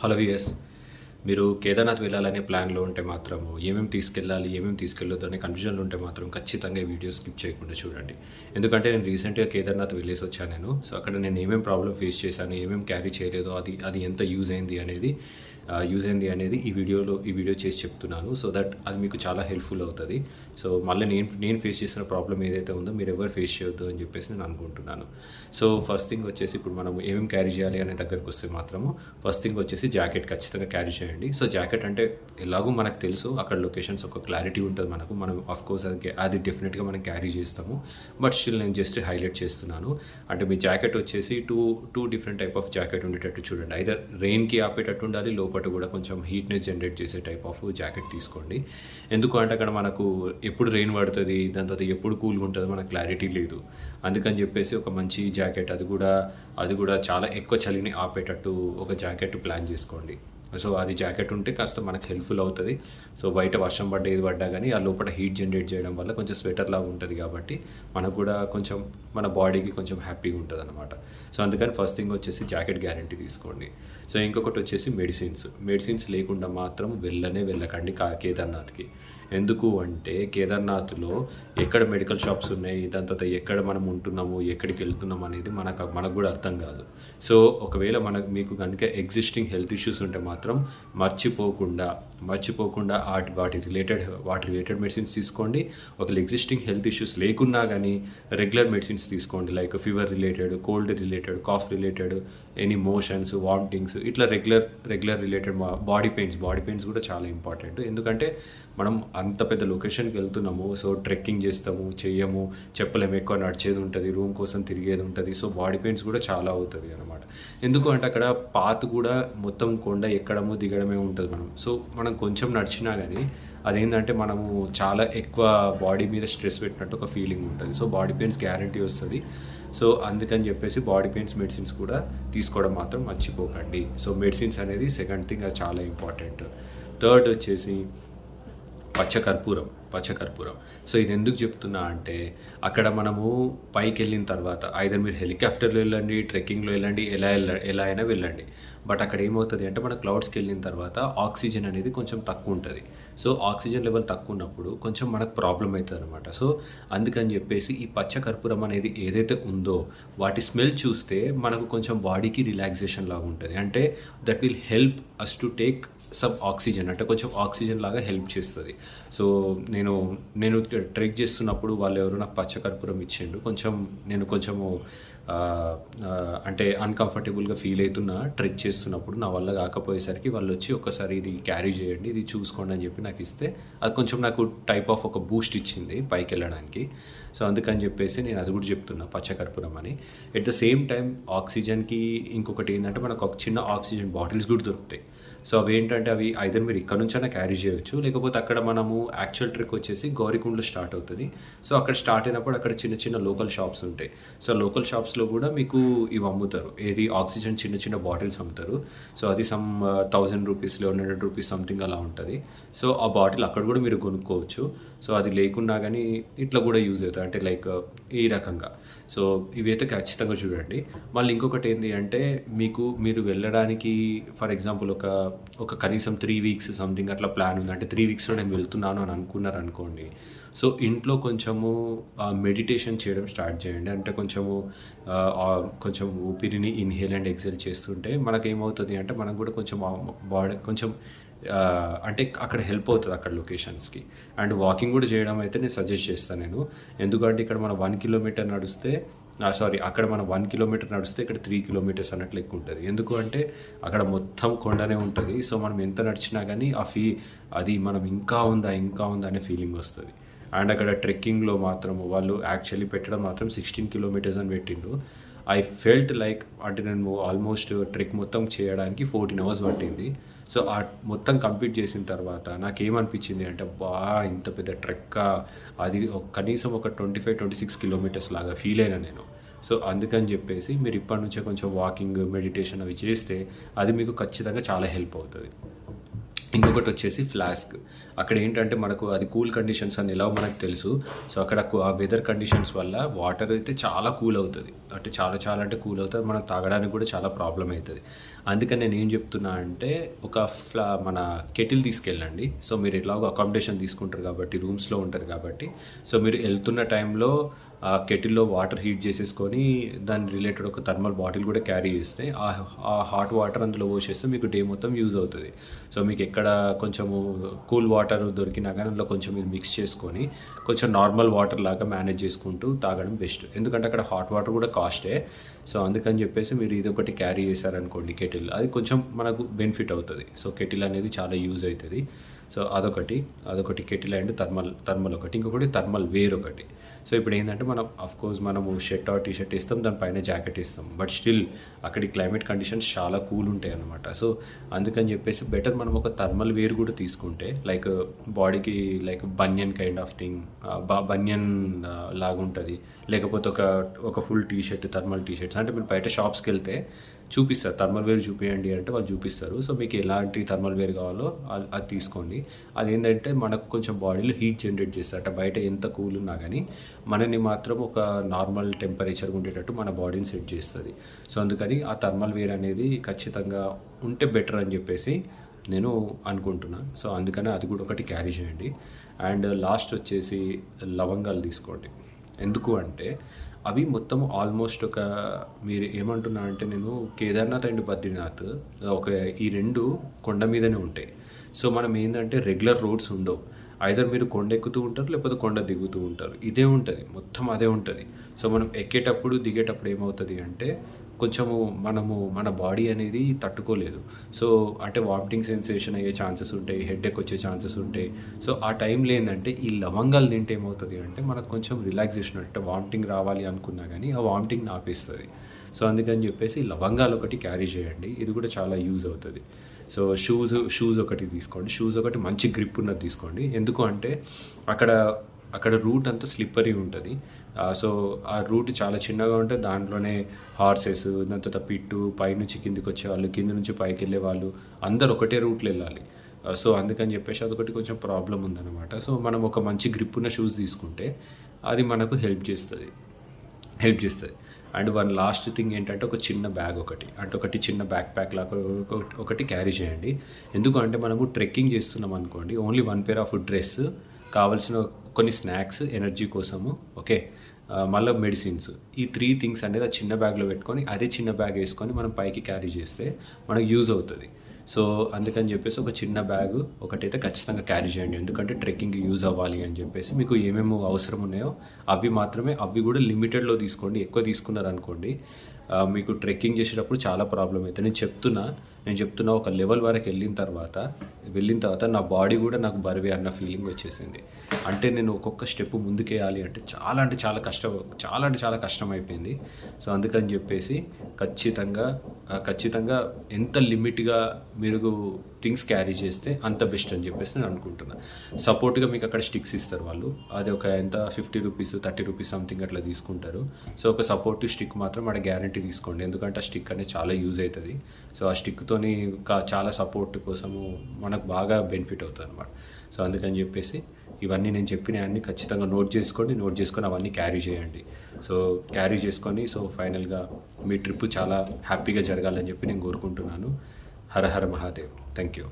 Hello VS, మీరు కేదార్నాథ్ వెళ్ళాలనే ప్లాన్లో ఉంటే మాత్రము ఏమేమి తీసుకెళ్ళాలి ఏమేమి తీసుకెళ్ళొద్దు అనే కన్ఫ్యూజన్లో ఉంటే మాత్రం ఖచ్చితంగా ఈ వీడియో స్కిప్ చేయకుండా చూడండి. ఎందుకంటే నేను రీసెంట్గా కేదార్నాథ్ వెళ్ళేసి వచ్చాను సో అక్కడ నేను ఏమేమి ప్రాబ్లం ఫేస్ చేశాను, ఏమేమి క్యారీ చేయలేదో అది ఎంత యూజ్ అయింది అనేది ఈ వీడియో చేసి చెప్తున్నాను. సో దట్ అది మీకు చాలా హెల్ప్ఫుల్ అవుతుంది. సో మళ్ళీ నేను ఫేస్ చేసిన ప్రాబ్లం ఏదైతే ఉందో మీరు ఎవరు ఫేస్ చేయొద్దు అని చెప్పేసి నేను అనుకుంటున్నాను. సో ఫస్ట్ థింగ్ వచ్చేసి ఇప్పుడు మనం ఏమేమి క్యారీ చేయాలి అనే దగ్గరకు వస్తే మాత్రము ఫస్ట్ థింగ్ వచ్చేసి జాకెట్ ఖచ్చితంగా క్యారీ చేయండి. సో జాకెట్ అంటే ఎలాగో మనకు తెలుసు, అక్కడ లొకేషన్స్ ఒక క్లారిటీ ఉంటుంది మనం ఆఫ్కోర్స్ అది డెఫినెట్గా మనం క్యారీ చేస్తాము. బట్ స్టిల్ నేను జస్ట్ హైలైట్ చేస్తున్నాను. అంటే మీ జాకెట్ వచ్చేసి two different type of jacket ఉండేటట్టు చూడండి. ఐదర్ రెయిన్కి ఆపేటట్టు ఉండాలి, లోపల కూడా కొంచెం హీట్నెస్ జనరేట్ చేసే టైప్ ఆఫ్ జాకెట్ తీసుకోండి. ఎందుకు అంటే అక్కడ మనకు ఎప్పుడు రెయిన్ పడుతుంది, దాని తర్వాత ఎప్పుడు కూల్గా ఉంటుంది మనకు క్లారిటీ లేదు. అందుకని చెప్పేసి ఒక మంచి జాకెట్, అది కూడా చాలా ఎక్కువ చలిని ఆపేటట్టు ఒక జాకెట్ ప్లాన్ చేసుకోండి. సో అది జాకెట్ ఉంటే కాస్త మనకు హెల్ప్ఫుల్ అవుతుంది. సో బయట వర్షం పడ్డా ఏది పడ్డా కానీ ఆ లోపల హీట్ జనరేట్ చేయడం వల్ల కొంచెం స్వెటర్ లాగా ఉంటుంది కాబట్టి మనకు కూడా కొంచెం మన బాడీకి కొంచెం హ్యాపీగా ఉంటుంది అనమాట. సో అందుకని ఫస్ట్ థింగ్ వచ్చేసి జాకెట్ గ్యారంటీ తీసుకోండి. సో ఇంకొకటి వచ్చేసి మెడిసిన్స్ లేకుండా మాత్రం వెళ్ళకండి కేదార్నాథ్కి. ఎందుకు అంటే కేదార్నాథ్లో ఎక్కడ మెడికల్ షాప్స్ ఉన్నాయి, దాని తర్వాత ఎక్కడ మనం ఉంటున్నాము, ఎక్కడికి వెళ్తున్నాము అనేది మనకు కూడా అర్థం కాదు. సో ఒకవేళ మీకు కనుక ఎగ్జిస్టింగ్ హెల్త్ ఇష్యూస్ ఉంటే మాత్రం మర్చిపోకుండా వాటి రిలేటెడ్ మెడిసిన్స్ తీసుకోండి. ఒకవేళ ఎగ్జిస్టింగ్ హెల్త్ ఇష్యూస్ లేకున్నా కానీ రెగ్యులర్ మెడిసిన్స్ తీసుకోండి. Like fever related, cold related, cough related, any motions, vomitings, ఇట్లా రెగ్యులర్ రిలేటెడ్ బాడీ పెయిన్స్ కూడా చాలా ఇంపార్టెంట్. ఎందుకంటే మనం అంత పెద్ద లొకేషన్కి వెళ్తున్నాము. సో ట్రెక్కింగ్ చెయ్యము, చెప్పలేము, ఎక్కువ నడిచేది ఉంటుంది, రూమ్ కోసం తిరిగేది ఉంటుంది. సో బాడీ పెయిన్స్ కూడా చాలా అవుతుంది అనమాట. ఎందుకు అంటే అక్కడ పాత్ కూడా మొత్తం కొండ ఎక్కడము దిగడమే ఉంటుంది. మనం కొంచెం నడిచినా కానీ అదేంటంటే మనము చాలా ఎక్కువ బాడీ మీద స్ట్రెస్ పెట్టినట్టు ఒక ఫీలింగ్ ఉంటుంది. సో బాడీ పెయిన్స్ గ్యారంటీ వస్తుంది. సో అందుకని చెప్పేసి బాడీ పెయిన్స్ మెడిసిన్స్ కూడా తీసుకోవడం మాత్రం మర్చిపోకండి. సో మెడిసిన్స్ అనేది సెకండ్ థింగ్, అది చాలా ఇంపార్టెంట్. థర్డ్ వచ్చేసి పచ్చకర్పూరం. సో ఇది ఎందుకు చెప్తున్నా అంటే అక్కడ మనము పైకి వెళ్ళిన తర్వాత ఐదర్ మీరు హెలికాప్టర్లో వెళ్ళండి, ట్రెక్కింగ్లో వెళ్ళండి, ఎలా అయినా వెళ్ళండి. బట్ అక్కడ ఏమవుతుంది అంటే మన క్లౌడ్స్కి వెళ్ళిన తర్వాత ఆక్సిజన్ అనేది కొంచెం తక్కువ ఉంటుంది. సో ఆక్సిజన్ లెవెల్ తక్కువ ఉన్నప్పుడు కొంచెం మనకు ప్రాబ్లం అవుతుంది అనమాట. సో అందుకని చెప్పేసి ఈ పచ్చకర్పూరం అనేది ఏదైతే ఉందో వాటి స్మెల్ చూస్తే మనకు కొంచెం బాడీకి రిలాక్సేషన్ లాగా ఉంటుంది. అంటే that will help us to take some oxygen, అంటే కొంచెం ఆక్సిజన్ లాగా హెల్ప్ చేస్తుంది. సో నేను ట్రెక్ చేస్తున్నప్పుడు వాళ్ళు ఎవరు నాకు పచ్చకర్పూరం ఇచ్చిండు. నేను కొంచెము అంటే అన్కంఫర్టబుల్గా ఫీల్ అవుతున్నా ట్రెక్ చేస్తున్నప్పుడు. నా వల్ల కాకపోయేసరికి వాళ్ళు వచ్చి ఒకసారి ఇది క్యారీ చేయండి, ఇది చూసుకోండి అని చెప్పి నాకు ఇస్తే అది కొంచెం నాకు టైప్ ఆఫ్ ఒక బూస్ట్ ఇచ్చింది పైకి వెళ్ళడానికి. సో అందుకని చెప్పేసి నేను అది కూడా చెప్తున్నా పచ్చకర్పూరం అని. ఎట్ ద సేమ్ టైం ఆక్సిజన్కి ఇంకొకటి ఏంటంటే మనకు ఒక చిన్న ఆక్సిజన్ బాటిల్స్ కూడా దొరుకుతాయి. సో అవి ఏంటంటే అవి ఐదర్ మీరు ఇక్కడ నుంచైనా క్యారీ చేయొచ్చు, లేకపోతే అక్కడ మనము యాక్చువల్ ట్రెక్ వచ్చేసి గౌరికుండలో స్టార్ట్ అవుతుంది. సో అక్కడ స్టార్ట్ అయినప్పుడు అక్కడ చిన్న లోకల్ షాప్స్ ఉంటాయి. సో లోకల్ షాప్స్లో కూడా మీకు ఇవి అమ్ముతారు, ఏది ఆక్సిజన్ చిన్న బాటిల్స్ అమ్ముతారు. సో అది సమ్ 1000 రూపీస్, 1100 రూపీస్ సంథింగ్ అలా ఉంటుంది. సో ఆ బాటిల్ అక్కడ కూడా మీరు కొనుక్కోవచ్చు. సో అది లేకున్నా కానీ ఇట్లా కూడా యూజ్ అవుతుంది, అంటే లైక్ ఈ రకంగా. సో ఇవైతే ఖచ్చితంగా చూడండి. మళ్ళీ ఇంకొకటి ఏంటి అంటే మీరు వెళ్ళడానికి ఫర్ ఎగ్జాంపుల్ ఒక కనీసం 3 వీక్స్ సంథింగ్ అట్లా ప్లాన్ ఉంది. అంటే 3 వీక్స్లో నేను వెళ్తున్నాను అని అనుకోండి. సో ఇంట్లో కొంచెము మెడిటేషన్ చేయడం స్టార్ట్ చేయండి. అంటే కొంచెం ఊపిరిని ఇన్హేల్ అండ్ ఎక్సేల్ చేస్తుంటే మనకేమవుతుంది అంటే మనకు కూడా కొంచెం బాడీ కొంచెం అంటే అక్కడ హెల్ప్ అవుతుంది అక్కడ లొకేషన్స్కి. అండ్ వాకింగ్ కూడా చేయడం అయితే నేను సజెస్ట్ చేస్తాను నేను. ఎందుకంటే ఇక్కడ మనం 1 కిలోమీటర్ నడిస్తే అక్కడ మనం 1 కిలోమీటర్ నడిస్తే ఇక్కడ 3 కిలోమీటర్స్ అన్నట్లు ఎక్కువ ఉంటుంది. ఎందుకు అంటే అక్కడ మొత్తం కొండనే ఉంటుంది. సో మనం ఎంత నడిచినా కానీ అది మనం ఇంకా ఉందా అనే ఫీలింగ్ వస్తుంది. అండ్ అక్కడ ట్రెక్కింగ్లో మాత్రం వాళ్ళు యాక్చువల్లీ పెట్టడం మాత్రం 16 కిలోమీటర్స్ అని పెట్టిండు. ఐ ఫెల్ట్ లైక్ అంటే నేను ఆల్మోస్ట్ ట్రెక్ మొత్తం చేయడానికి 14 అవర్స్ పట్టింది. సో ఆ మొత్తం కంప్లీట్ చేసిన తర్వాత నాకేమనిపించింది అంటే ఇంత పెద్ద ట్రెక్, అది కనీసం ఒక 25-26 కిలోమీటర్స్ లాగా ఫీల్ అయినా నేను. సో అందుకని చెప్పేసి మీరు ఇప్పటి నుంచే కొంచెం వాకింగ్, మెడిటేషన్ అవి చేస్తే అది మీకు ఖచ్చితంగా చాలా హెల్ప్ అవుతుంది. ఇంకొకటి వచ్చేసి ఫ్లాస్క్. అక్కడ ఏంటంటే మనకు అది కూల్ కండిషన్స్ అని ఎలా మనకు తెలుసు. సో అక్కడ ఆ వెదర్ కండిషన్స్ వల్ల వాటర్ అయితే చాలా కూల్ అవుతుంది, అంటే చాలా చాలా అంటే కూల్ అవుతుంది, మనం తాగడానికి కూడా చాలా ప్రాబ్లం అవుతుంది. అందుకని నేను ఏం చెప్తున్నా అంటే ఒక మన కెటిల్ తీసుకెళ్ళండి. సో మీరు ఎలాగో అకామిడేషన్ తీసుకుంటారు కాబట్టి, రూమ్స్లో ఉంటారు కాబట్టి, సో మీరు వెళ్తున్న టైంలో ఆ కెటిల్లో వాటర్ హీట్ చేసేసుకొని దాని రిలేటెడ్ ఒక థర్మల్ బాటిల్ కూడా క్యారీ చేస్తే ఆ హాట్ వాటర్ అందులో పోసేస్తే మీకు డే మొత్తం యూజ్ అవుతుంది. సో మీకు ఎక్కడ కొంచెము కూల్ వాటర్ దొరికినా కానీ అందులో కొంచెం మీరు మిక్స్ చేసుకొని కొంచెం నార్మల్ వాటర్ లాగా మేనేజ్ చేసుకుంటూ తాగడం బెస్ట్. ఎందుకంటే అక్కడ హాట్ వాటర్ కూడా కాస్టే. సో అందుకని చెప్పేసి మీరు ఇది ఒకటి క్యారీ చేశారనుకోండి కెటిల్, అది కొంచెం మనకు బెనిఫిట్ అవుతుంది. సో కెటిల్ అనేది చాలా యూజ్ అవుతుంది. సో అదొకటి కెటిల్ అండ్ థర్మల్ ఒకటి, ఇంకొకటి థర్మల్ వేర్ ఒకటి. సో ఇప్పుడు ఏంటంటే మనము షర్ట్ ఆర్ టీషర్ట్ ఇస్తాం, దానిపైన జాకెట్ ఇస్తాం, బట్ స్టిల్ అక్కడి క్లైమేట్ కండిషన్స్ చాలా కూల్ ఉంటాయి అన్నమాట. సో అందుకని చెప్పేసి బెటర్ మనం ఒక థర్మల్ వేర్ కూడా తీసుకుంటే, లైక్ బాడీకి like banian kind of thing, banian లాగా ఉంటుంది, లేకపోతే ఒక ఫుల్ టీషర్ట్, థర్మల్ టీషర్ట్స్. అంటే మీరు బయట షాప్స్కి వెళ్తే చూపిస్తారు, థర్మల్ వేర్ చూపించండి అంటే వాళ్ళు చూపిస్తారు. సో మీకు ఎలాంటి థర్మల్ వేర్ కావాలో అది తీసుకోండి. అదేంటంటే మనకు కొంచెం బాడీలో హీట్ జనరేట్ చేస్తారు, అంటే బయట ఎంత కూల్ ఉన్నా కానీ మనని మాత్రం ఒక నార్మల్ టెంపరేచర్ ఉండేటట్టు మన బాడీని సెట్ చేస్తుంది. సో అందుకని ఆ థర్మల్ వేర్ అనేది ఖచ్చితంగా ఉంటే బెటర్ అని చెప్పేసి నేను అనుకుంటున్నాను. సో అందుకని అది కూడా ఒకటి క్యారీ చేయండి. అండ్ లాస్ట్ వచ్చేసి లవంగాలు తీసుకోండి. ఎందుకు అంటే అవి మొత్తం ఆల్మోస్ట్ మీరు ఏమంటున్నా అంటే, నేను కేదార్నాథ్ అండ్ బద్రీనాథ్ ఈ రెండు కొండ మీదనే ఉంటాయి. సో మనం ఏంటంటే రెగ్యులర్ రోడ్స్ ఉండవు, ఐదర్ మీరు కొండ ఎక్కుతూ ఉంటారు లేకపోతే కొండ దిగుతూ ఉంటారు, ఇదే ఉంటుంది, మొత్తం అదే ఉంటుంది. సో మనం ఎక్కేటప్పుడు దిగేటప్పుడు ఏమవుతుంది అంటే కొంచెము మన బాడీ అనేది తట్టుకోలేదు. సో అంటే వామిటింగ్ సెన్సేషన్ అయ్యే ఛాన్సెస్ ఉంటాయి, హెడేక్ వచ్చే ఛాన్సెస్ ఉంటాయి. సో ఆ టైంలో ఏంటంటే ఈ లవంగాలు తింటే ఏమవుతుంది అంటే మనకు కొంచెం రిలాక్సేషన్, అంటే వామిటింగ్ రావాలి అనుకున్నా కానీ ఆ వామిటింగ్ ఆపేస్తుంది. సో అందుకని చెప్పేసి లవంగాలు ఒకటి క్యారీ చేయండి, ఇది కూడా చాలా యూజ్ అవుతుంది. సో షూస్ ఒకటి తీసుకోండి, షూస్ ఒకటి మంచి గ్రిప్ ఉన్నది తీసుకోండి. ఎందుకు అంటే అక్కడ రూట్ అంతా స్లిప్పరీ ఉంటుంది. సో ఆ రూట్ చాలా చిన్నగా ఉంటే దాంట్లోనే హార్సెస్, దాని తర్వాత పిట్టు, పైనుంచి కిందికి వచ్చేవాళ్ళు, కింద నుంచి పైకి వెళ్ళే వాళ్ళు అందరు ఒకటే రూట్లో వెళ్ళాలి. సో అందుకని చెప్పేసి అదొకటి కొంచెం ప్రాబ్లం ఉందన్నమాట. సో మనం ఒక మంచి గ్రిప్ ఉన్న షూస్ తీసుకుంటే అది మనకు హెల్ప్ చేస్తుంది. అండ్ వన్ లాస్ట్ థింగ్ ఏంటంటే ఒక చిన్న బ్యాగ్ ఒకటి, అంటే ఒకటి చిన్న బ్యాక్ ప్యాక్ లాగా ఒకటి క్యారీ చేయండి. ఎందుకు అంటే మనము ట్రెక్కింగ్ చేస్తున్నాం అనుకోండి, ఓన్లీ 1 pair ఆఫ్ డ్రెస్, కావాల్సిన కొన్ని స్నాక్స్ ఎనర్జీ కోసము, ఓకే, మళ్ళీ మెడిసిన్స్, ఈ 3 things అనేది ఆ చిన్న బ్యాగ్లో పెట్టుకొని అదే చిన్న బ్యాగ్ వేసుకొని మనం పైకి క్యారీ చేస్తే మనకు యూజ్ అవుతుంది. సో అందుకని చెప్పేసి ఒక చిన్న బ్యాగ్ ఒకటైతే ఖచ్చితంగా క్యారీ చేయండి. ఎందుకంటే ట్రెక్కింగ్కి యూజ్ అవ్వాలి అని చెప్పేసి మీకు ఏమేమి అవసరం ఉన్నాయో అవి కూడా లిమిటెడ్లో తీసుకోండి. ఎక్కువ తీసుకున్నారనుకోండి మీకు ట్రెక్కింగ్ చేసేటప్పుడు చాలా ప్రాబ్లం అవుతుంది. నేను చెప్తున్నా ఒక లెవెల్ వరకు వెళ్ళిన తర్వాత నా బాడీ కూడా నాకు బరువే అన్న ఫీలింగ్ వచ్చేసింది. అంటే నేను ఒక్కొక్క స్టెప్ ముందుకేయాలి అంటే చాలా కష్టం అయిపోయింది. సో అందుకని చెప్పేసి ఖచ్చితంగా ఎంత లిమిట్గా మీరు థింగ్స్ క్యారీ చేస్తే అంత బెస్ట్ అని చెప్పేసి నేను అనుకుంటున్నాను. సపోర్ట్గా మీకు అక్కడ స్టిక్స్ ఇస్తారు వాళ్ళు, అది ఎంత 50 రూపీస్ 30 రూపీస్ సంథింగ్ అట్లా తీసుకుంటారు. సో ఒక సపోర్టివ్ స్టిక్ మాత్రం మన గ్యారంటీ తీసుకోండి, ఎందుకంటే ఆ స్టిక్ అనేది చాలా యూజ్ అవుతుంది. సో ఆ స్టిక్తోని చాలా సపోర్ట్ కోసము మనకు బాగా బెనిఫిట్ అవుతుంది అనమాట. సో అందుకని చెప్పేసి ఇవన్నీ నేను చెప్పినవన్నీ ఖచ్చితంగా నోట్ చేసుకొని అవన్నీ క్యారీ చేయండి. సో క్యారీ చేసుకొని సో ఫైనల్గా మీ ట్రిప్ చాలా హ్యాపీగా జరగాలని చెప్పి నేను కోరుకుంటున్నాను. హర హర మహాదేవ్. Thank you.